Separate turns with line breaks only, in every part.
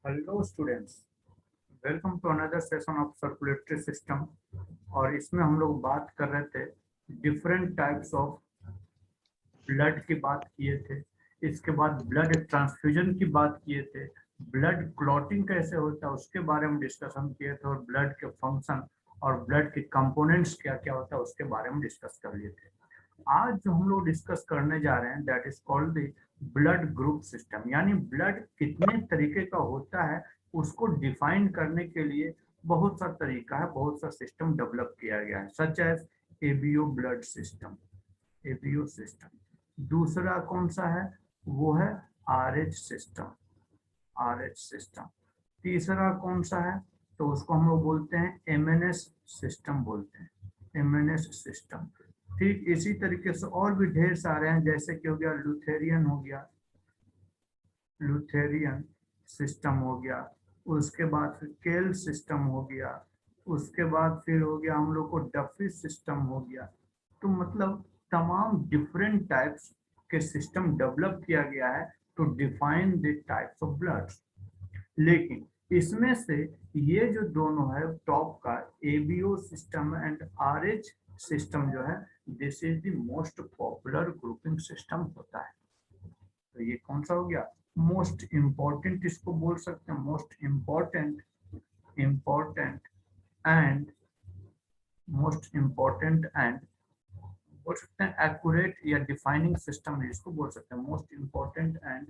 Hello students, welcome to another session of circulatory system. और इसमें हम लोग बात कर रहे थे डिफरेंट टाइप्स ऑफ ब्लड की बात किए थे। इसके बाद ब्लड ट्रांसफ्यूजन की बात किए थे। ब्लड क्लॉटिंग कैसे होता है उसके बारे में डिस्कशन किए थे, और ब्लड के फंक्शन और ब्लड के कंपोनेंट्स क्या क्या होता है उसके बारे में डिस्कस कर लिए थे। आज जो हम लोग डिस्कस करने जा रहे हैं that is called the blood group system, यानी ब्लड कितने तरीके का होता है उसको डिफाइन करने के लिए बहुत सा तरीका है, बहुत सा सिस्टम डेवलप किया गया है, such as ABO blood system, ABO system. दूसरा कौन सा है? वो है आरएच सिस्टम, आरएच सिस्टम। तीसरा कौन सा है? तो उसको हम लोग बोलते हैं एमएनएस सिस्टम, बोलते हैं एमएनएस सिस्टम। ठीक इसी तरीके से और भी ढेर सारे हैं, जैसे कि हो गया लुथेरियन, हो गया लुथेरियन सिस्टम हो गया। उसके बाद फिर केल सिस्टम हो गया। उसके बाद फिर हो गया हम लोग को डफी सिस्टम हो गया। तो मतलब तमाम डिफरेंट टाइप्स के सिस्टम डेवलप किया गया है to define the types of blood. लेकिन इसमें से ये जो दोनों है टॉप का, ABO system and RH system जो है, this is the most popular grouping system होता है। तो ये कौन सा हो गया? मोस्ट इम्पोर्टेंट इसको बोल सकते हैं, most important, important and most important and बोल सकते हैं एक्यूरेट या डिफाइनिंग सिस्टम इसको बोल सकते हैं। Most important and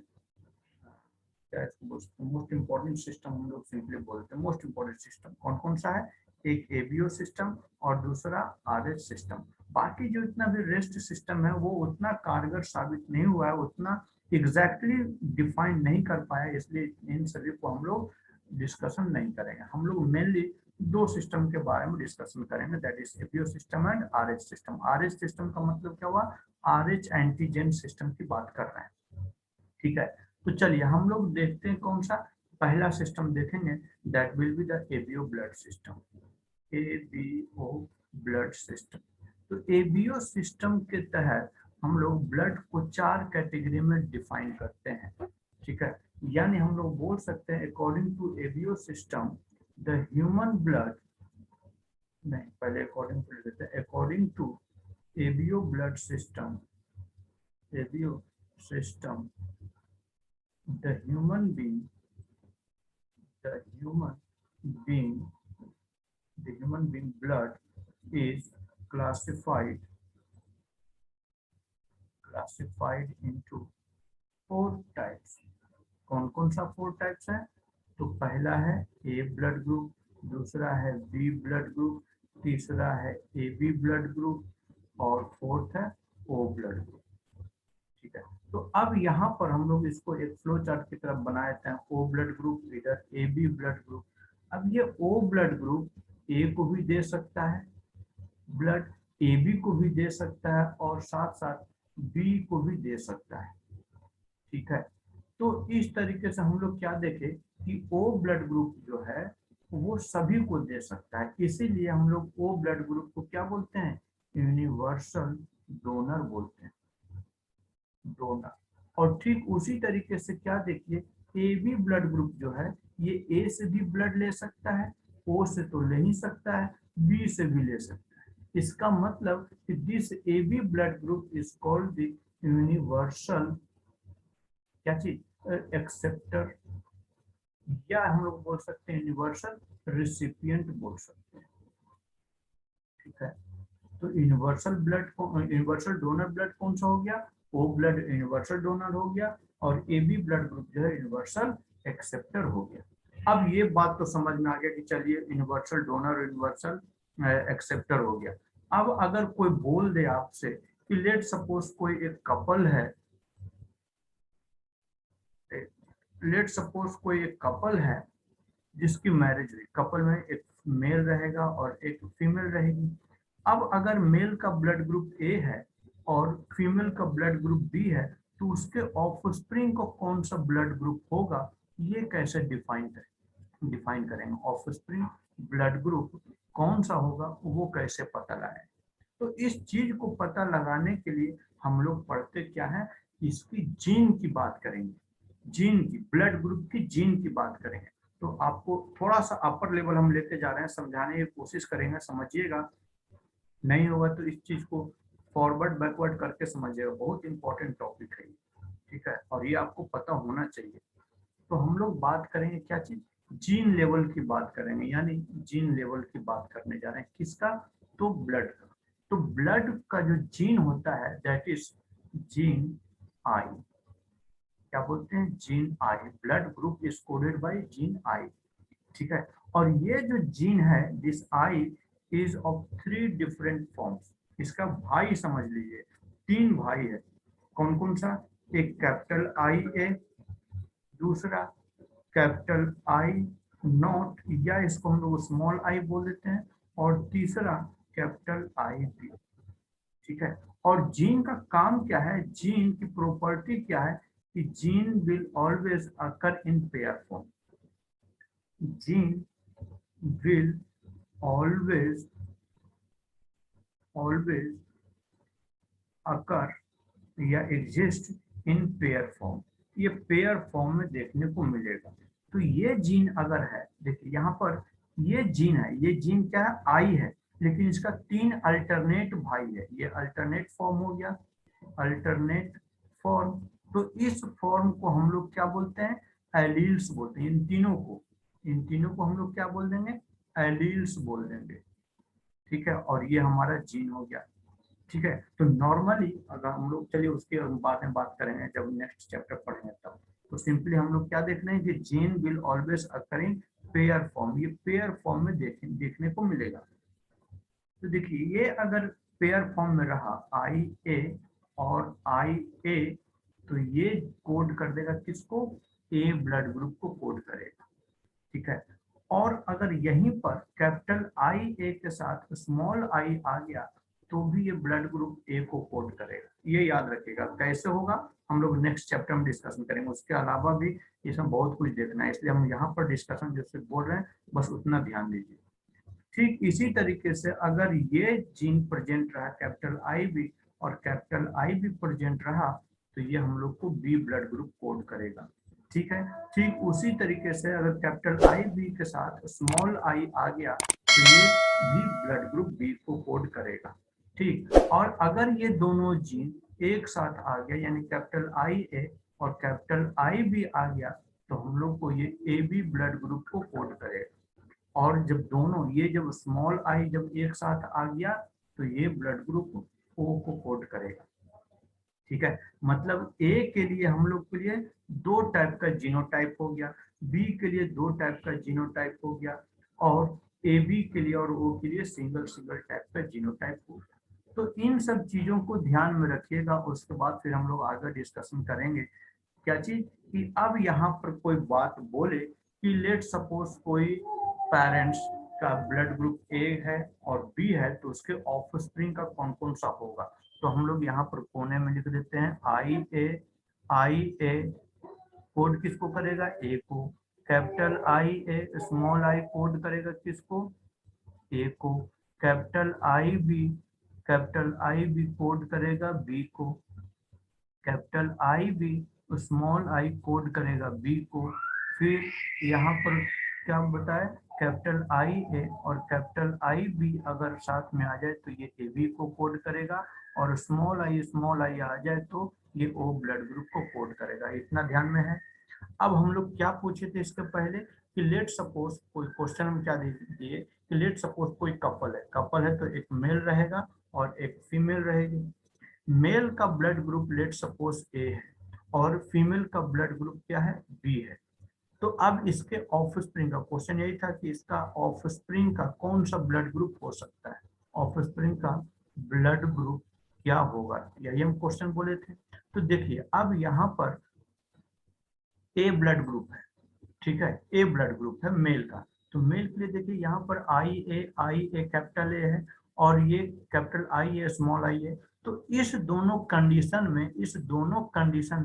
most important system हम लोग सिंपली बोलते हैं। मोस्ट इम्पोर्टेंट सिस्टम कौन कौन सा है? एक एबीओ सिस्टम और दूसरा आरएच सिस्टम। बाकी जो इतना भी रेस्ट सिस्टम है वो उतना कारगर साबित नहीं हुआ है, उतना एग्जैक्टली डिफाइन नहीं कर पाया, इसलिए इन सभी को हम लोग डिस्कशन नहीं करेंगे। हम लोग मेनली दो सिस्टम के बारे में डिस्कशन करेंगे, that is ABO system and RH system. RH system का मतलब क्या हुआ? आरएच एंटीजन सिस्टम की बात कर रहे हैं, ठीक है। तो चलिए हम लोग देखते हैं कौन सा पहला सिस्टम देखेंगे, that will be the ABO blood system, ABO blood system. तो एबीओ सिस्टम के तहत हम लोग ब्लड को चार कैटेगरी में डिफाइन करते हैं, ठीक है। यानी हम लोग बोल सकते हैं according to ABO system the human blood, नहीं पहले अकॉर्डिंग टू देते हैं, according to ABO blood system, ABO system the human being, the human being, the human being blood is classified, classified into four types। कौन कौन सा four types है? तो पहला है ए ब्लड ग्रुप, दूसरा है बी ब्लड ग्रुप, तीसरा है ए बी ब्लड ग्रुप और फोर्थ है ओ ब्लड ग्रुप, ठीक है। तो अब यहाँ पर हम लोग इसको एक फ्लो चार्ट की तरफ बना देते हैं। ओ ब्लड ग्रुप, इधर ए बी ब्लड ग्रुप। अब ये ओ ब्लड ग्रुप ए को भी दे सकता है ब्लड, ए बी को भी दे सकता है और साथ साथ बी को भी दे सकता है, ठीक है। तो इस तरीके से हम लोग क्या देखें कि ओ ब्लड ग्रुप जो है वो सभी को दे सकता है, इसीलिए हम लोग ओ ब्लड ग्रुप को क्या बोलते हैं? यूनिवर्सल डोनर बोलते हैं, डोनर। और ठीक उसी तरीके से क्या देखिए, ए बी ब्लड ग्रुप जो है ये ए से भी ब्लड ले सकता है, ओ से तो ले नहीं सकता है, बी से भी ले सकता है। इसका मतलब कि this A B blood group is called the universal, क्या चीज, एक्सेप्टर, या हम लोग बोल सकते हैं यूनिवर्सल रिसिपिएंट बोल सकते हैं, ठीक है। तो यूनिवर्सल ब्लड को, यूनिवर्सल डोनर ब्लड कौन सा हो गया? ओ ब्लड यूनिवर्सल डोनर हो गया, और ए बी ब्लड ग्रुप जो है यूनिवर्सल एक्सेप्टर हो गया। अब ये बात तो समझ में आ गया कि चलिए यूनिवर्सल डोनर यूनिवर्सल एक्सेप्टर हो गया। अब अगर कोई बोल दे आपसे कि लेट सपोज कोई एक कपल है, लेट सपोज कोई एक कपल है जिसकी मैरिज हुई, कपल में एक मेल रहेगा और एक फीमेल रहेगी। अब अगर मेल का ब्लड ग्रुप ए है और फीमेल का ब्लड ग्रुप बी है, तो उसके ऑफस्प्रिंग को कौन सा ब्लड ग्रुप होगा, ये कैसे डिफाइन करेंगे? ऑफस्प्रिंग ब्लड ग्रुप कौन सा होगा वो कैसे पता लगाएं? तो इस चीज को पता लगाने के लिए हम लोग पढ़ते क्या है, इसकी जीन की बात करेंगे। जीन की, ब्लड ग्रुप की जीन की बात करेंगे। तो आपको थोड़ा सा अपर लेवल हम लेते जा रहे हैं, समझाने की कोशिश करेंगे, समझिएगा। नहीं होगा तो इस चीज को फॉरवर्ड बैकवर्ड करके समझिएगा, बहुत इंपॉर्टेंट टॉपिक है ये, ठीक है, और ये आपको पता होना चाहिए। तो हम लोग बात करेंगे क्या चीज, जीन लेवल की बात करेंगे, यानी जीन लेवल की बात करने जा रहे हैं, किसका, तो ब्लड का। तो ब्लड का जो जीन होता है दैट इज जीन आई, क्या बोलते हैं, gene I, blood group is coded by gene I, ठीक है। और ये जो जीन है this I is of 3 different forms, इसका भाई समझ लीजिए, 3 भाई है। कौन कौन सा, एक कैपिटल आई ए, दूसरा कैपिटल आई नॉट, या इसको हम लोग स्मॉल आई बोल देते हैं, और तीसरा कैपिटल आई बी, ठीक है। और जीन का काम क्या है, जीन की प्रॉपर्टी क्या है, कि gene will always occur in pair form, gene will always occur या exist in pair form, ये पेयर फॉर्म में देखने को मिलेगा। तो ये जीन अगर है, देखिए यहाँ पर ये जीन है, ये जीन क्या है, आई है, लेकिन इसका 3 अल्टरनेट भाई है, ये अल्टरनेट फॉर्म हो गया, अल्टरनेट फॉर्म। तो इस फॉर्म को हम लोग क्या बोलते हैं, एलील्स बोलते हैं, इन तीनों को हम लोग क्या बोल देंगे, एलील्स बोल देंगे, ठीक है। और ये हमारा जीन हो गया, ठीक है। तो नॉर्मली अगर हम लोग, चलिए उसके बाद में बात करेंगे जब नेक्स्ट चैप्टर पढ़ेंगे तब। तो सिंपली हम लोग क्या देख रहे हैं कि gene will always occur in pair form, ये पेयर फॉर्म में देखने को मिलेगा। तो देखिए ये अगर पेयर फॉर्म में रहा आई ए और आई ए, तो ये कोड कर देगा किसको, ए ब्लड ग्रुप को कोड करेगा, ठीक है। और अगर यहीं पर कैपिटल आई ए के साथ स्मॉल आई आ गया तो भी ये ब्लड ग्रुप ए को कोड करेगा, ये याद रखिएगा। कैसे होगा हम लोग नेक्स्ट चैप्टर में डिस्कशन करेंगे, उसके अलावा भी इसमें बहुत कुछ देखना है, इसलिए हम यहाँ पर डिस्कशन जैसे बोल रहे हैं बस उतना ध्यान दीजिए। ठीक इसी तरीके से अगर ये जीन प्रेजेंट रहा कैपिटल आई बी और कैपिटल आई बी प्रेजेंट रहा, तो ये हम लोग को बी ब्लड ग्रुप कोड करेगा, ठीक है। ठीक उसी तरीके से अगर कैपिटल आई बी के साथ स्मॉल आई आ गया तो ये भी ब्लड ग्रुप बी को कोड करेगा, ठीक। और अगर ये दोनों जीन एक साथ आ गया, यानी कैपिटल आई ए और कैपिटल आई बी आ गया, तो हम लोग को ये ए बी ब्लड ग्रुप को कोड करेगा। और जब दोनों ये जब स्मॉल आई जब एक साथ आ गया तो ये ब्लड ग्रुप ओ को कोड करेगा, ठीक है। मतलब ए के लिए हम लोग के लिए 2 टाइप का जीनोटाइप हो गया, बी के लिए 2 टाइप का जीनोटाइप हो गया, और ए बी के लिए और ओ के लिए सिंगल टाइप का जीनोटाइप हो गया। तो इन सब चीजों को ध्यान में रखिएगा, उसके बाद फिर हम लोग आगे डिस्कशन करेंगे क्या चीज, कि अब यहाँ पर कोई बात बोले कि लेट सपोज कोई पेरेंट्स का ब्लड ग्रुप ए है और बी है, तो उसके ऑफस्प्रिंग का कौन कौन सा होगा। तो हम लोग यहाँ पर कोने में लिख देते हैं आई ए कोड किसको करेगा, ए को, capital I A small I code करेगा किसको, ए को, कैपिटल आई बी कोड करेगा बी को, capital I B small I code करेगा बी को। फिर यहाँ पर क्या बताए, कैपिटल आई ए और कैपिटल आई बी अगर साथ में आ जाए तो ये ए बी को कोड करेगा, और स्मॉल आई आ जाए तो ये ओ ब्लड ग्रुप को कोड करेगा, इतना ध्यान में है। अब हम लोग क्या पूछे थे इसके पहले, कि लेट सपोज कोई क्वेश्चन हम क्या दे दिए, कि लेट सपोज कोई कपल है तो एक मेल रहेगा और एक फीमेल रहेगी। मेल का ब्लड ग्रुप लेट सपोज ए है और फीमेल का ब्लड ग्रुप क्या है, बी है। तो अब इसके ऑफस्प्रिंग का क्वेश्चन यही था कि इसका ऑफस्प्रिंग का कौन सा ब्लड ग्रुप हो सकता है, ऑफस्प्रिंग का ब्लड ग्रुप क्या होगा, यही हम क्वेश्चन बोले थे। तो देखिए अब यहाँ पर ए ब्लड ग्रुप है, ठीक है, ए ब्लड ग्रुप है मेल का। तो मेल के लिए देखिए यहाँ पर आई ए कैपिटल ए है और ये कैपिटल आई ए स्मॉल आई है। तो इस दोनों कंडीशन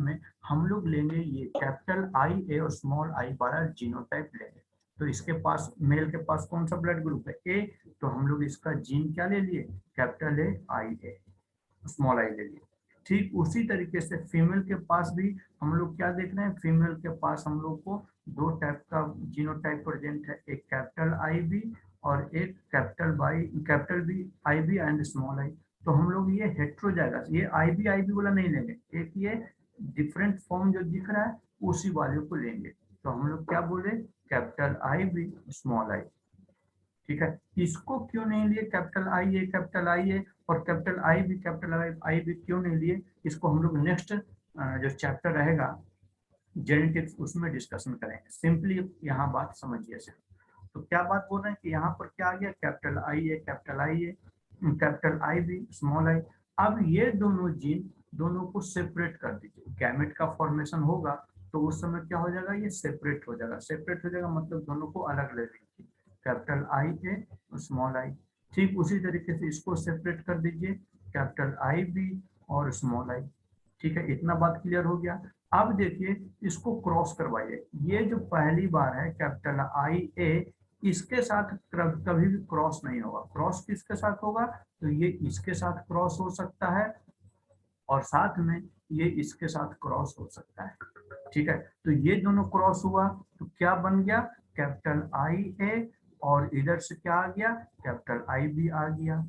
में हम लोग लेंगे ये कैपिटल आई ए और स्मॉल आई वाला जीनोटाइप लेंगे। तो इसके पास मेल के पास कौन सा ब्लड ग्रुप है, ए, तो हम लोग इसका जीन क्या ले लिए, capital A I A small आई ले लिए। ठीक उसी तरीके से फीमेल के पास भी हम लोग क्या देख रहे हैं, फीमेल के पास हम लोग को दो टाइप का जीनोटाइप प्रेजेंट है, एक कैपिटल आई बी और एक capital B I B and small I. तो हम लोग ये हेट्रोजाइगस, ये आई बी वाला नहीं लेंगे, एक ये डिफरेंट फॉर्म जो दिख रहा है उसी वाले को लेंगे। तो हम लोग क्या बोले, capital I B small I. ठीक है, इसको क्यों नहीं लिए कैपिटल आई ए और capital I B capital I B क्यों नहीं लिए, इसको हम लोग नेक्स्ट जो चैप्टर रहेगा जेनेटिक्स उसमें डिस्कशन करेंगे। सिंपली यहाँ बात समझिए सिर्फ। तो क्या बात बोल रहे हैं कि यहाँ पर क्या आ गया, capital A capital I B small I. अब ये दोनों जीन दोनों को सेपरेट कर दीजिए, गैमेट का फॉर्मेशन होगा तो उस समय क्या हो जाएगा, ये सेपरेट हो जाएगा। सेपरेट हो जाएगा मतलब दोनों को अलग ले लीजिए, capital I A small I. ठीक उसी तरीके से इसको सेपरेट कर दीजिए, कैपिटल आई बी और स्मॉल आई। ठीक है, इतना बात क्लियर हो गया। अब देखिए इसको क्रॉस करवाइए, ये जो पहली बार है कैपिटल आई ए, इसके साथ कभी भी क्रॉस नहीं होगा। क्रॉस किसके साथ होगा, तो ये इसके साथ क्रॉस हो सकता है और साथ में ये इसके साथ क्रॉस हो सकता है। ठीक है, तो ये दोनों क्रॉस हुआ तो क्या बन गया, कैपिटल आई ए और इधर से क्या आ गया, कैपिटल आई बी आ गया।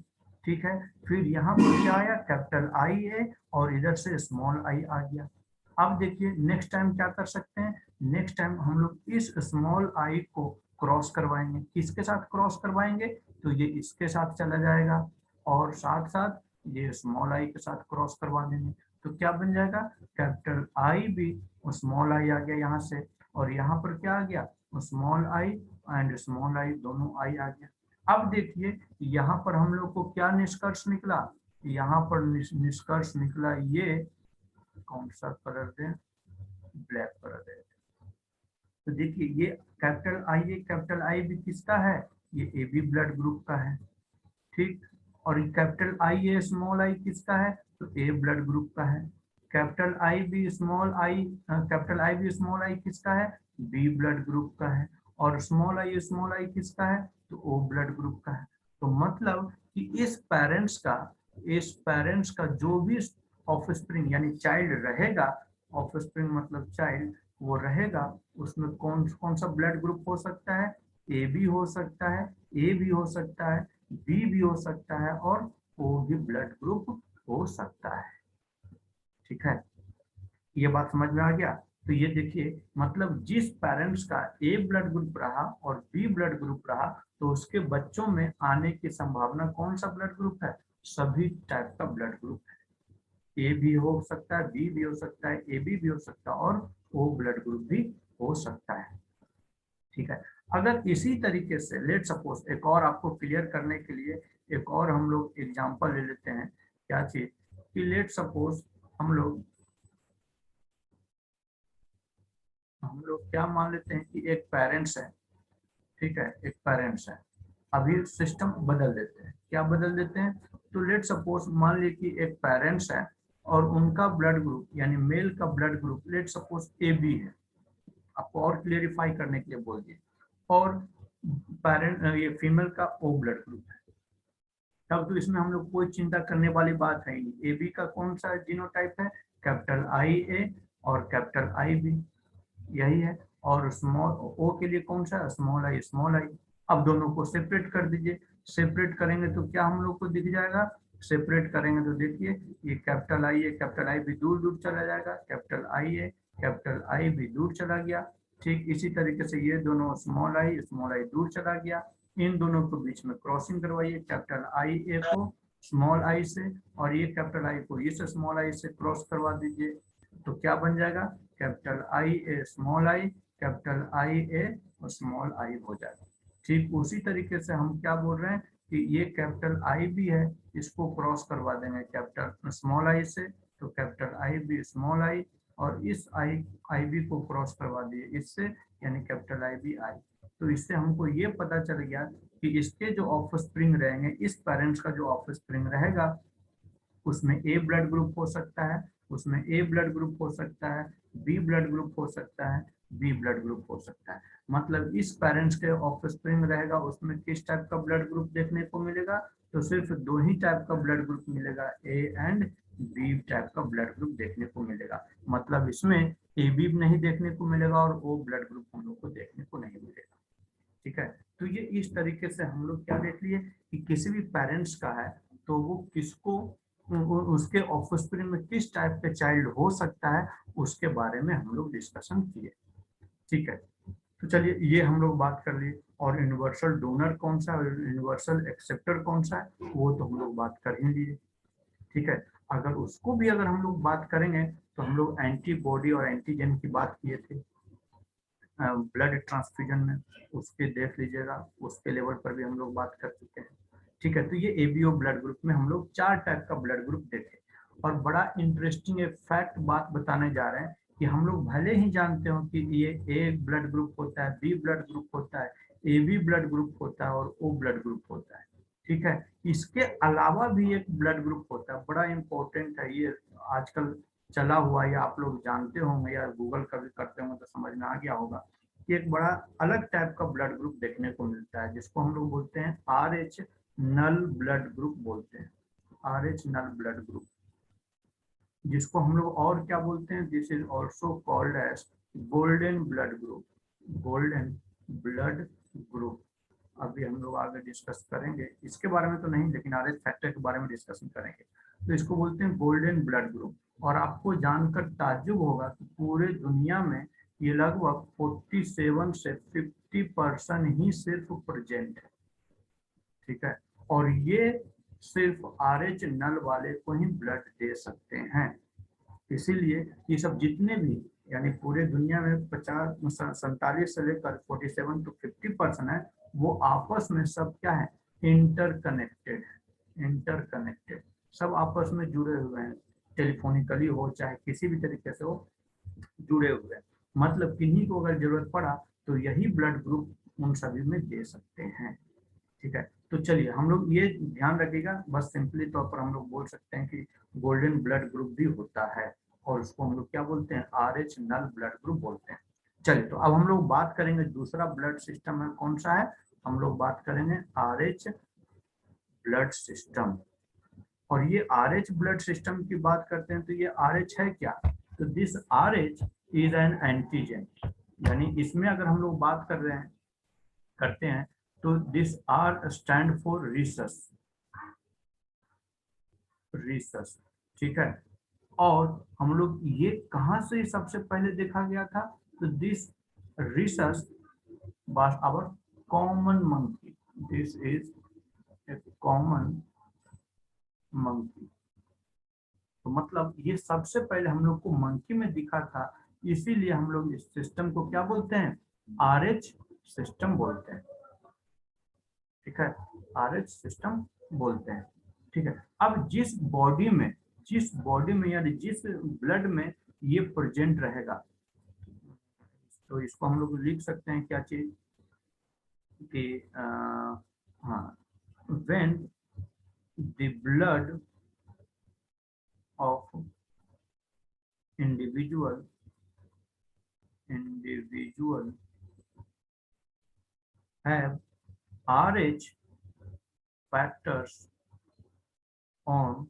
ठीक है, फिर यहाँ पर क्या आया, कैपिटल आई ए और इधर से स्मॉल आई आ गया। अब देखिए नेक्स्ट टाइम क्या कर सकते हैं, नेक्स्ट टाइम हम लोग इस स्मॉल आई को क्रॉस करवाएंगे। किसके साथ क्रॉस करवाएंगे, तो ये इसके साथ चला जाएगा और साथ साथ ये स्मॉल आई के साथ क्रॉस करवा देंगे। तो क्या बन जाएगा, capital I B small I आ गया यहाँ से, और यहाँ पर क्या आ गया, small I and small I दोनों आई आ गया। अब देखिए यहाँ पर हम लोग को क्या निष्कर्ष निकला, यहाँ पर निष्कर्ष निकला, ये कौन सा कलर दें, ब्लैक कलर दें। तो देखिए ये कैपिटल आई बी किसका है, ये ए बी ब्लड ग्रुप का है। ठीक, और capital I A small I किसका है, तो ए ब्लड ग्रुप का है। Capital I B small I किसका है, बी ब्लड ग्रुप का है। और स्मॉल आई किसका है, तो ओ ब्लड ग्रुप का है। तो मतलब कि इस पेरेंट्स का जो भी ऑफस्प्रिंग यानी चाइल्ड रहेगा, ऑफस्प्रिंग मतलब चाइल्ड, वो रहेगा उसमें कौन कौन सा ब्लड ग्रुप हो सकता है, ए बी हो सकता है, ए भी हो सकता है, बी भी हो सकता है और ओ भी ब्लड ग्रुप हो सकता है। ठीक है, ये बात समझ में आ गया। तो ये देखिए मतलब जिस पेरेंट्स का ए ब्लड ग्रुप रहा और बी ब्लड ग्रुप रहा तो उसके बच्चों में आने की संभावना कौन सा ब्लड ग्रुप है, सभी टाइप का ब्लड ग्रुप है। ए भी हो सकता है, बी भी हो सकता है, ए बी भी हो सकता है और ओ ब्लड ग्रुप भी हो सकता है। ठीक है, अगर इसी तरीके से लेट सपोज एक और आपको क्लियर करने के लिए एक और हम लोग एग्जांपल ले लेते हैं, क्या चीज कि लेट सपोज हम लोग क्या मान लेते हैं कि एक पेरेंट्स है। ठीक है, एक पेरेंट्स है, अभी सिस्टम बदल देते हैं, क्या बदल देते हैं, तो लेट सपोज मान लीजिए कि एक पेरेंट्स है और उनका ब्लड ग्रुप यानी मेल का blood group let suppose A B है, आपको और क्लियरिफाई करने के लिए बोल दिए, और ये फीमेल का ओ ब्लड ग्रुप है, तब तो इसमें हम लोग कोई चिंता करने वाली बात है नहीं। ए बी का कौन सा जीनोटाइप है, कैपिटल आई ए और कैपिटल आई बी, यही है। और स्मॉल ओ के लिए कौन सा, स्मॉल आई। अब दोनों को सेपरेट कर दीजिए, सेपरेट करेंगे तो क्या हम लोग को दिख जाएगा, सेपरेट करेंगे तो देखिए ये कैपिटल आई भी दूर दूर चला जाएगा, कैपिटल आई भी दूर चला गया। ठीक इसी तरीके से ये दोनों स्मॉल आई दूर चला गया। इन दोनों को बीच में क्रॉसिंग करवाइए, कैपिटल आई ए को स्मॉल आई से और ये कैपिटल आई को इस स्मॉल आई से क्रॉस करवा दीजिए। तो क्या बन जाएगा, capital I A small I, capital I A small आई हो जाएगा। ठीक उसी तरीके से हम क्या बोल रहे हैं कि ये कैपिटल आई भी है, इसको क्रॉस करवा देंगे कैपिटल स्मॉल आई से, तो capital I B small I, और इस आई बी को क्रॉस करवा दिए इससे यानी कैपिटल आई बी आई। तो इससे हमको ये पता चल गया कि इसके जो ऑफस्प्रिंग रहेंगे, इस पेरेंट्स का जो ऑफस्प्रिंग रहेगा उसमें ए ब्लड ग्रुप हो सकता है, उसमें ए ब्लड ग्रुप हो सकता है, बी ब्लड ग्रुप हो सकता है, बी ब्लड ग्रुप हो सकता है। मतलब इस पेरेंट्स के ऑफस्प्रिंग रहेगा उसमें किस टाइप का ब्लड ग्रुप देखने को मिलेगा, तो सिर्फ दो ही टाइप का ब्लड ग्रुप मिलेगा, ए एंड बी टाइप का ब्लड ग्रुप देखने को मिलेगा। मतलब इसमें ए बी नहीं देखने को मिलेगा और ओ ब्लड ग्रुप हम लोग को देखने को नहीं मिलेगा। ठीक है, तो ये इस तरीके से हम लोग क्या देख लिए कि किसी भी पेरेंट्स का है तो वो किसको उसके ऑफस्प्रिंग में किस टाइप के चाइल्ड हो सकता है उसके बारे में हम लोग डिस्कशन किए। ठीक है, तो चलिए ये हम लोग बात कर लिए। और यूनिवर्सल डोनर कौन सा है, यूनिवर्सल एक्सेप्टर कौन सा है, वो तो हम लोग बात कर ही लिए। ठीक है, अगर उसको भी अगर हम लोग बात करेंगे तो हम लोग एंटीबॉडी और एंटीजन की बात किए थे ब्लड ट्रांसफ्यूजन में, उसके देख लीजिएगा, उसके लेवल पर भी हम लोग बात कर चुके हैं। ठीक है, तो ये एबीओ ब्लड ग्रुप में हम लोग 4 टाइप का ब्लड ग्रुप देखे। और बड़ा इंटरेस्टिंग एक फैक्ट बात बताने जा रहे हैं कि हम लोग भले ही जानते हो कि ये ए ब्लड ग्रुप होता है, बी ब्लड ग्रुप होता है, ए बी ब्लड ग्रुप होता है और ओ ब्लड ग्रुप होता है। ठीक है, इसके अलावा भी एक ब्लड ग्रुप होता है, बड़ा इंपॉर्टेंट है ये, आजकल चला हुआ या आप लोग जानते होंगे या गूगल कभी करते होंगे तो समझ में आ गया होगा कि एक बड़ा अलग टाइप का ब्लड ग्रुप देखने को मिलता है जिसको हम लोग बोलते हैं R H null blood group बोलते हैं। R H null blood group, जिसको हम लोग और क्या बोलते हैं, this is also called as golden blood group. Golden blood group अभी हम लोग आगे डिस्कस करेंगे, इसके बारे में तो नहीं लेकिन आर एच फैक्टर के बारे में डिस्कशन करेंगे। तो इसको बोलते हैं गोल्डन ब्लड ग्रुप। और आपको जानकर ताज्जुब होगा कि पूरे दुनिया में ये लगभग 47 से 50% ही सिर्फ प्रेजेंट है। ठीक है, और ये सिर्फ आर एच नल वाले को ही ब्लड दे सकते हैं। इसीलिए ये सब जितने भी यानी पूरे दुनिया में 47 से लेकर 47 टू 50% है, वो आपस में सब क्या है, इंटरकनेक्टेड है। इंटरकनेक्टेड, सब आपस में जुड़े हुए हैं, टेलीफोनिकली हो चाहे किसी भी तरीके से हो, जुड़े हुए हैं। मतलब किन्हीं को अगर जरूरत पड़ा तो यही ब्लड ग्रुप उन सभी में दे सकते हैं। ठीक है, तो चलिए हम लोग ये ध्यान रखिएगा, बस सिंपली तौर पर हम लोग बोल सकते हैं कि गोल्डन ब्लड ग्रुप भी होता है और उसको हम लोग क्या बोलते हैं, R H null blood group बोलते हैं। चलिए, तो अब हम लोग बात करेंगे दूसरा ब्लड सिस्टम है कौन सा है, हम लोग बात करेंगे आर एच ब्लड सिस्टम। और ये आर एच ब्लड सिस्टम की बात करते हैं तो ये आर एच है क्या, तो this R H is an antigen. यानी इसमें अगर हम लोग बात कर रहे हैं करते हैं तो this R stand for rhesus. Rhesus, ठीक है, और हम लोग ये कहाँ से सबसे पहले देखा गया था, तो this rhesus was our common monkey. This is a common monkey. तो मतलब ये सबसे पहले हम लोग को मंकी में दिखा था, इसीलिए हम लोग इस सिस्टम को क्या बोलते हैं, आर एच सिस्टम बोलते हैं। ठीक है, आर एच सिस्टम बोलते हैं। ठीक है, अब जिस बॉडी में यानी जिस ब्लड में ये प्रेजेंट रहेगा, तो इसको हम लोग लिख सकते हैं क्या चीज कि हाँ, when the blood of individual have RH factors on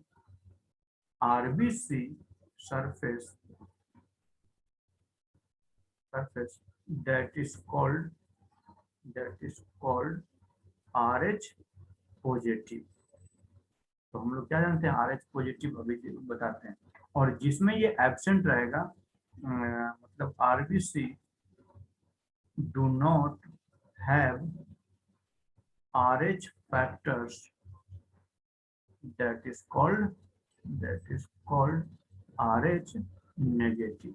RBC surface that is called RH positive. तो हम लोग क्या जानते हैं, RH पॉजिटिव अभी बताते हैं। और जिसमें ये एब्सेंट रहेगा मतलब RBC do not have RH factors that is called RH negative.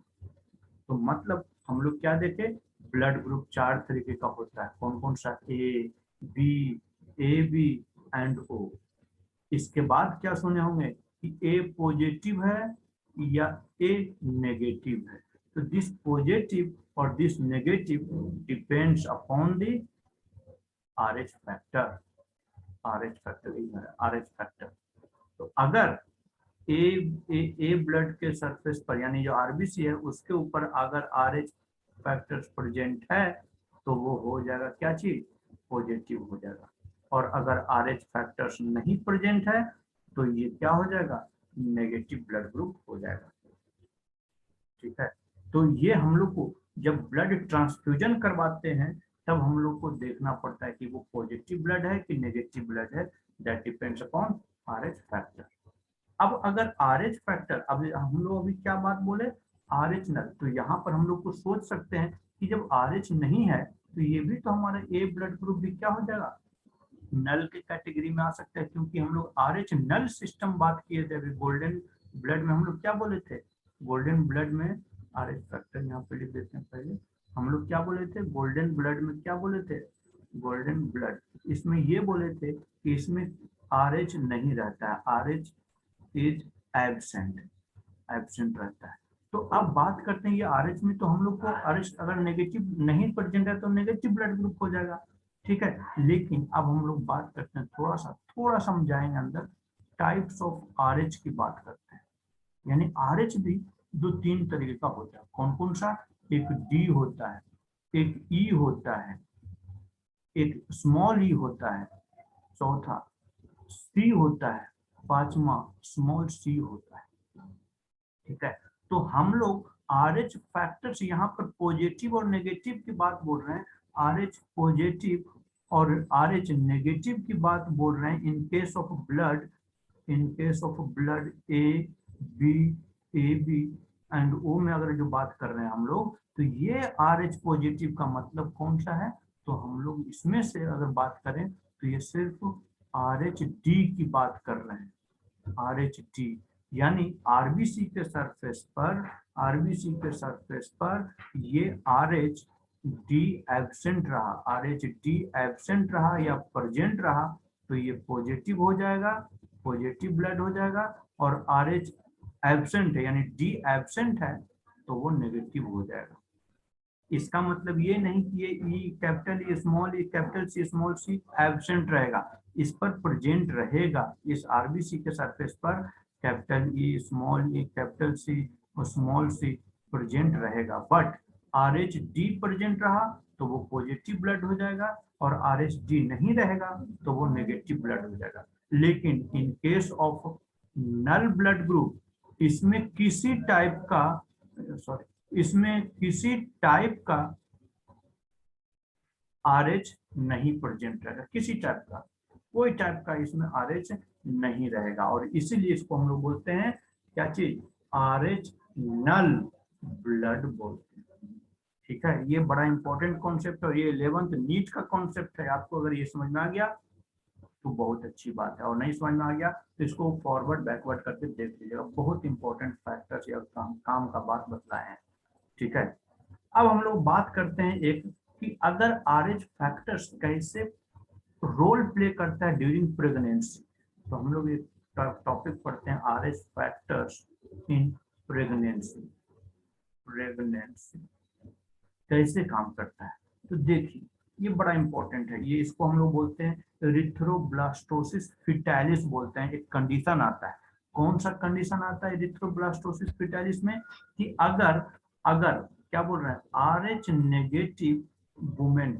तो मतलब हम लोग क्या देखे, ब्लड ग्रुप 4 तरीके का होता है, कौन कौन सा, ए बी एंड ओ। इसके बाद क्या सुने होंगे कि ए पॉजिटिव है या ए नेगेटिव है। तो दिस पॉजिटिव और this negative depends upon the RH factor. RH factor, तो अगर ए ब्लड के सरफेस पर यानी जो आरबीसी है उसके ऊपर अगर RH फैक्टर्स प्रेजेंट है तो वो हो जाएगा क्या चीज, पॉजिटिव हो जाएगा। और अगर RH फैक्टर्स नहीं प्रेजेंट है तो ये क्या हो जाएगा, नेगेटिव ब्लड ग्रुप हो जाएगा। ठीक है, तो ये हम लोग को जब ब्लड ट्रांसफ्यूजन करवाते हैं तब हम लोग को देखना पड़ता है कि वो पॉजिटिव ब्लड है कि नेगेटिव ब्लड है, that depends upon RH factor. अब अगर RH फैक्टर, अब हम लोग अभी क्या बात बोले, RH नल, तो यहाँ पर हम लोग को सोच सकते हैं कि जब RH नहीं है तो ये भी तो हमारा A ब्लड ग्रुप भी क्या हो जाएगा, नल के कैटेगरी में आ सकता है, क्योंकि हम लोग RH नल सिस्टम बात किए थे। अभी गोल्डन ब्लड में हम लोग क्या बोले थे, गोल्डन ब्लड में RH फैक्टर यहाँ पे लिख देते हैं पहले, हम लोग क्या बोले थे, गोल्डन ब्लड में क्या बोले थे, गोल्डन ब्लड, इसमें ये बोले थे कि इसमें RH नहीं रहता है, RH इज एब्सेंट, एब्सेंट रहता है। तो अब बात करते हैं ये RH में, तो हम लोग को RH अगर नेगेटिव नहीं प्रेजेंट है तो नेगेटिव ब्लड ग्रुप हो जाएगा। ठीक है, लेकिन अब हम लोग बात करते हैं थोड़ा सा हम जाएंगे अंदर, टाइप्स ऑफ RH की बात करते हैं। यानी RH भी दो तीन तरीके का होता है। कौन कौन सा, एक D होता है, एक E होता है, एक स्मॉल E होता है, चौथा C होता है, पांचवा स्मॉल C होता है। ठीक है, तो हम लोग RH फैक्टर्स यहाँ पर पॉजिटिव और नेगेटिव की बात बोल रहे हैं, RH पॉजिटिव और RH नेगेटिव की बात बोल रहे हैं इन case of blood, in case of blood A B AB and O में अगर जो बात कर रहे हैं हम लोग, तो ये RH पॉजिटिव का मतलब कौन सा है, तो हम लोग इसमें से अगर बात करें तो ये सिर्फ RHD की बात कर रहे हैं, RHD, यानी आरबीसी के सरफेस पर, आरबीसी के सरफेस पर ये RH D एब्सेंट रहा, RH D एब्सेंट रहा या प्रेजेंट रहा तो ये पॉजिटिव हो जाएगा, पॉजिटिव ब्लड हो जाएगा, और RH एब्सेंट है यानी D एब्सेंट है तो वो नेगेटिव हो जाएगा। इसका मतलब ये नहीं कि ये E capital E small E capital C small C absent रहेगा, इस पर प्रेजेंट रहेगा, इस आरबीसी के सरफेस पर capital E small E capital C और स्मॉल सी प्रेजेंट रहेगा, बट RH D प्रेजेंट रहा तो वो पॉजिटिव ब्लड हो जाएगा, और RH D नहीं रहेगा तो वो नेगेटिव ब्लड हो जाएगा। लेकिन in case of null blood group इसमें किसी टाइप का, सॉरी, इसमें किसी टाइप का RH नहीं प्रेजेंट रहेगा, किसी टाइप का, कोई टाइप का इसमें RH नहीं रहेगा, और इसीलिए इसको हम लोग बोलते हैं क्या चीज, RH नल ब्लड बोलते हैं। ठीक है, ये बड़ा इंपॉर्टेंट कॉन्सेप्ट है और ये 11th नीट का कॉन्सेप्ट है। आपको अगर ये समझ में आ गया तो बहुत अच्छी बात है, और नहीं समझ में आ गया तो इसको फॉरवर्ड बैकवर्ड करके देख लीजिएगा, बहुत इंपॉर्टेंट फैक्टर्स या काम का बात बतलाए हैं। ठीक है, अब हम लोग बात करते हैं एक कि अगर RH फैक्टर्स कैसे रोल प्ले करता है ड्यूरिंग प्रेगनेंसी, तो हम लोग एक टॉपिक पढ़ते हैं RH factors in pregnancy, pregnancy कैसे काम करता है। तो देखिए ये बड़ा इंपॉर्टेंट है, ये इसको हम लोग बोलते हैं इरिथ्रोब्लास्टोसिस फिटालिस बोलते हैं। एक कंडीशन आता है, कौन सा कंडीशन आता है इरिथ्रोब्लास्टोसिस फिटालिस में, कि अगर अगर क्या बोल रहे हैं, RH नेगेटिव वुमेन,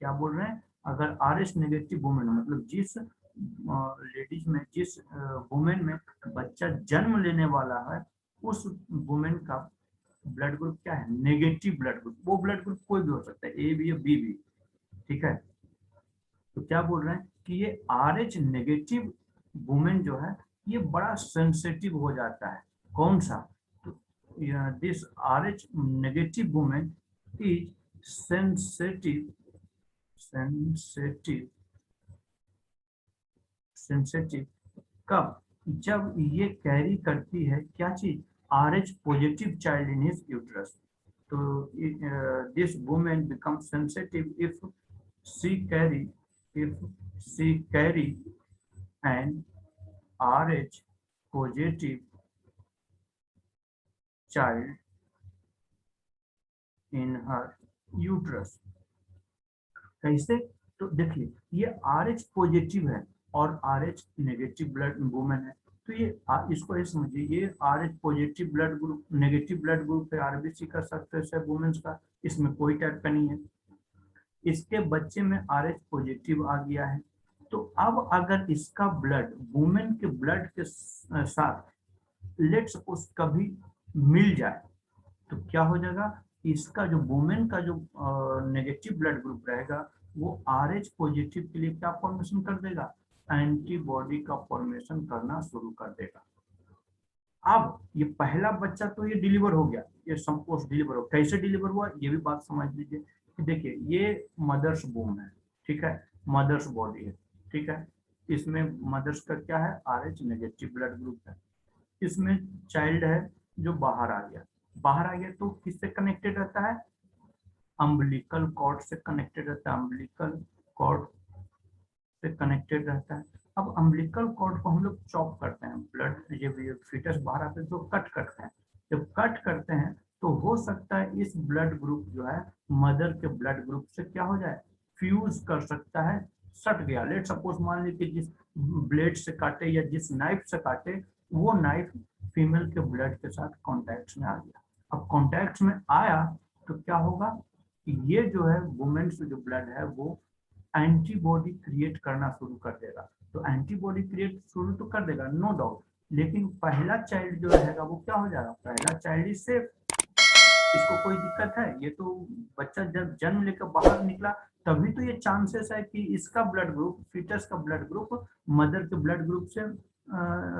क्या बोल रहे हैं, अगर RH नेगेटिव वुमेन मतलब जिस लेडीज में, जिस वुमेन में बच्चा जन्म लेने वाला है उस वुमेन का ब्लड ग्रुप क्या है, नेगेटिव ब्लड ग्रुप, वो ब्लड ग्रुप कोई भी हो सकता है, A भी या B भी। ठीक है, तो क्या बोल रहे हैं कि ये RH नेगेटिव वुमेन जो है ये बड़ा सेंसिटिव हो जाता है, कौन सा, तो this RH negative women is sensitive, sensitive, sensitive कब, जब ये कैरी करती है क्या चीज, RH positive child in his uterus. तो this women become sensitive if she carry, if she carry an RH positive child in her uterus। कैसे, तो देखिए ये RH पॉजिटिव है और RH नेगेटिव ब्लड वुमेन है, तो ये इसको ये समझिए, ये RH positive blood group, negative blood group है, आरबीसी का सरफेस है वुमेन्स का, इसमें कोई टाइप का नहीं है, इसके बच्चे में RH पॉजिटिव आ गया है, तो अब अगर इसका ब्लड वुमेन के ब्लड के साथ लेट सपोज कभी मिल जाए तो क्या हो जाएगा, इसका जो वुमेन का जो नेगेटिव ब्लड ग्रुप रहेगा वो RH पॉजिटिव के लिए क्या फॉर्मेशन कर देगा, एंटीबॉडी का फॉर्मेशन करना शुरू कर देगा। अब ये पहला बच्चा तो ये डिलीवर हो गया, ये सपोज डिलीवर हो, कैसे डिलीवर हुआ ये भी बात समझ लीजिए कि देखिए ये मदर्स वूम है, ठीक है, मदर्स बॉडी है, ठीक है, इसमें मदर्स का क्या है, RH नेगेटिव ब्लड ग्रुप है, इसमें चाइल्ड है जो बाहर आ गया, बाहर आ गया तो किससे कनेक्टेड रहता है, अम्बिलिकल कॉर्ड से कनेक्टेड रहता है, अम्बिलिकल कॉर्ड से कनेक्टेड रहता है। अब अम्बिलिकल कॉर्ड को हम लोग चॉप करते हैं, ब्लड जब ये फीटस बाहर आते हैं तो कट करते हैं, जब कट करते हैं तो हो सकता है इस ब्लड ग्रुप जो है मदर के ब्लड ग्रुप से क्या हो जाए, फ्यूज कर सकता है, सट गया। लेट सपोज मान लीजिए जिस ब्लेड से काटे या जिस नाइफ से काटे वो नाइफ फीमेल के ब्लड के साथ कॉन्टैक्ट में आ गया। अब कॉन्टैक्ट में आया तो क्या होगा कि ये जो है वुमेन्स जो ब्लड है वो एंटीबॉडी क्रिएट करना शुरू कर देगा। तो एंटीबॉडी क्रिएट शुरू तो कर देगा नो डाउट, लेकिन पहला चाइल्ड जो रहेगा वो क्या हो जाएगा, पहला चाइल्ड इज सेफ, इसको कोई दिक्कत है, ये तो बच्चा जब जन्म लेकर बाहर निकला तभी तो ये चांसेस है कि इसका ब्लड ग्रुप, फीटस का ब्लड ग्रुप मदर के ब्लड ग्रुप से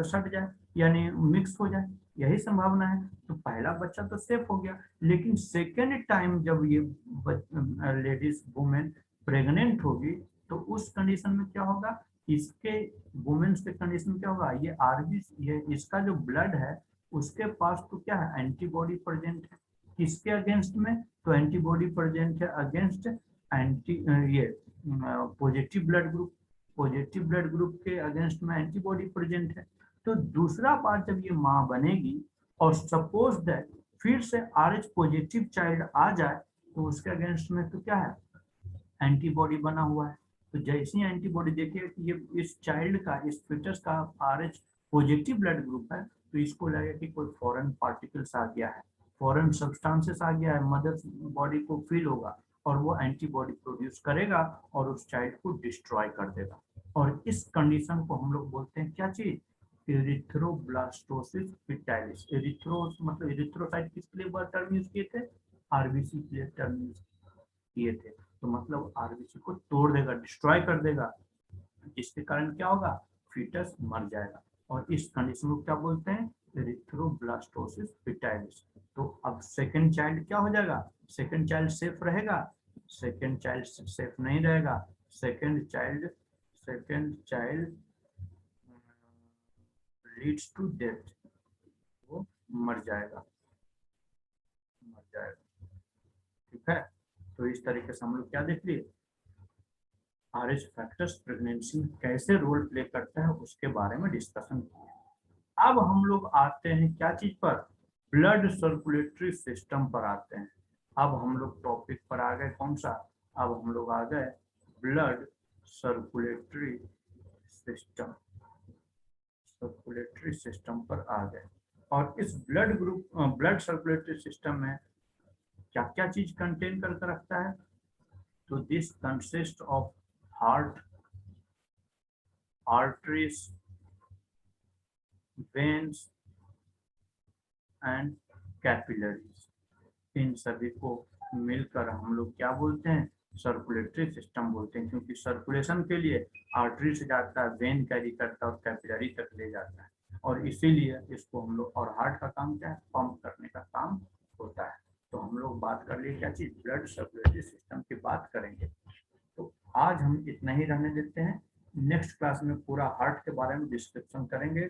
सट जाए यानी मिक्स हो जाए, यही संभावना है। तो पहला बच्चा तो सेफ हो गया, लेकिन सेकेंड टाइम जब ये लेडीज वुमेन प्रेग्नेंट होगी तो उस कंडीशन में क्या होगा, इसके वुमेन्स के कंडीशन क्या होगा, ये आरबीसी ये इसका जो ब्लड है उसके पास तो क्या है, एंटीबॉडी प्रेजेंट है, किसके अगेंस्ट में, तो एंटीबॉडी प्रेजेंट है अगेंस्ट एंटी ये positive blood group, positive blood group के अगेंस्ट में एंटीबॉडी प्रेजेंट है। तो दूसरा बार जब ये माँ बनेगी और सपोज दैट फिर से RH पॉजिटिव चाइल्ड आ जाए तो उसके अगेंस्ट में तो क्या है, एंटीबॉडी बना हुआ है। तो जैसे ही एंटीबॉडी देखिए कि ये इस चाइल्ड का, इस फीटस का RH पॉजिटिव ब्लड ग्रुप है तो इसको लगे कि कोई फॉरेन पार्टिकल्स आ गया है, फॉरेन सब्सटेंसेस आ गया है, मदर बॉडी को फील होगा और वो एंटीबॉडी प्रोड्यूस करेगा और उस चाइल्ड को डिस्ट्रॉय कर देगा। और इस कंडीशन को हम लोग बोलते हैं क्या चीज, एरिथ्रोब्लास्टोसिस पिटाइलिस। एरिथ्रोस मतलब एरिथ्रोसाइट किसके लिए टर्म यूज किए थे, आरबीसी के लिए टर्म यूज किए थे। तो मतलब आरबीसी को तोड़ देगा, डिस्ट्रॉय कर देगा, जिसके कारण क्या होगा, फीटस मर जाएगा। और इस कंडीशन को क्या बोलते हैं, एरिथ्रोब्लास्टोसिस पिटाइलिस। तो अब सेकंड चाइल्ड क्या हो जाएगा, सेकंड चाइल्ड सेफ रहेगा, सेकंड चाइल्ड सेफ नहीं रहेगा, second child leads to death, वो मर जाएगा, ठीक है। तो इस तरीके से हम लोग क्या देख लिए, RH फैक्टर्स प्रेगनेंसी में कैसे रोल प्ले करता है उसके बारे में डिस्कशन किया। अब हम लोग आते हैं क्या चीज पर, ब्लड सर्कुलेटरी सिस्टम पर आते हैं। अब हम लोग टॉपिक पर आ गए कौन सा, अब हम लोग आ गए blood circulatory system, circulatory system पर आ गए। और इस ब्लड सर्कुलेटरी सिस्टम में क्या क्या चीज कंटेन करके रखता है, तो this consist of heart, arteries, veins and capillaries, इन सभी को मिलकर हम लोग क्या बोलते हैं, सर्कुलेटरी सिस्टम बोलते हैं। क्योंकि सर्कुलेशन के लिए आर्टरी से जाता है, वेन कैरी करता है और कैपिलरी तक ले जाता है, और इसीलिए इसको हम लोग, और हार्ट का काम क्या है, पंप करने का काम होता है। तो हम लोग बात कर लिए क्या चीज, ब्लड सर्कुलेटरी सिस्टम की बात करेंगे। तो आज हम इतना ही रहने देते हैं, नेक्स्ट क्लास में पूरा हार्ट के बारे में डिस्क्रिप्शन करेंगे।